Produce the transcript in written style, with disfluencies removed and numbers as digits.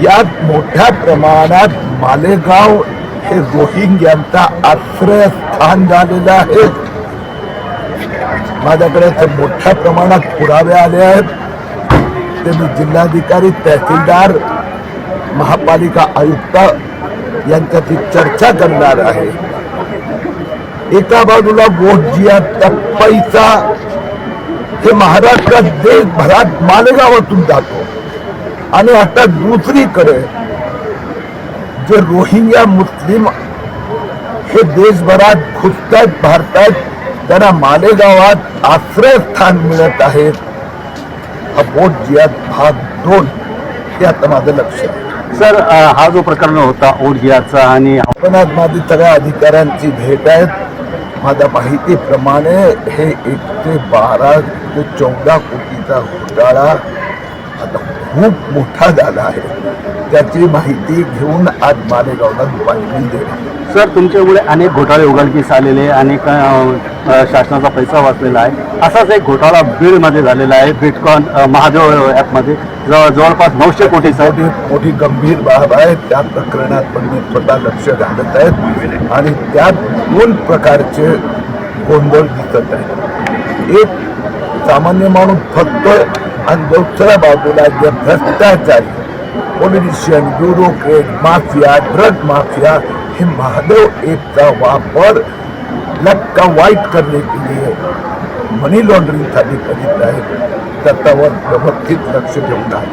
यात मोठ्या प्रमाणात मालेगाव हे रोहिंग्यांचा आश्रयस्थान झालेलं आहे. माझ्याकडे मोठ्या प्रमाणात पुरावे आले आहेत. ते मी जिल्हाधिकारी, तहसीलदार, महापालिका आयुक्त यांच्याशी चर्चा करणार आहे. एका बाजूला बोटजियाचा पैसा हे महाराष्ट्रात देशभरात मालेगावातून जातो आणि आता दुसरीकडे जे रोहिंग्या मुस्लिम हे देशभरात घुसतायत, भारतात, त्यांना मालेगावात आश्रयस्थान मिळत आहे. हा बोटजियात भाग 2 हे आता माझं लक्ष आहे. सर, हा जो प्रकरण होता ओटजियाचा आणि आपण आज माझी सगळ्या अधिकाऱ्यांची भेट आहे. माझ्या माहितीप्रमाणे हे 112 ते 14 कोटीचा घोटाळा आता खूप मोठा झाला आहे. त्याची माहिती घेऊन आज मालेगावला बातमी दिली. सर, तुमच्यामुळे अनेक घोटाळे उघडकीस आलेले, अनेक शासनाचा पैसा वाचलेला आहे. असाच एक घोटाळा बीडमध्ये झालेला आहे. बिटकॉइन महादेव ॲपमध्ये जवळपास 900 कोटीचा मोठी गंभीर बाब आहे. त्या प्रकरणात पण मी स्वतः लक्ष घालत आहेत आणि त्यात 2 प्रकारचे गोंधळ दिसत आहे. एक, सामान्य माणूस फसतोय आणि दुसऱ्या बाजूला जे भ्रष्टाचारी politician, bureaucrat, mafia, drug mafia हे महादेव ॲपचा वापर लक्का वाईट करने के लिए मनी लॉन्ड्रिंग साठी करीत आहेत. त्याच्यावर व्यवस्थित लक्ष देऊन आहे.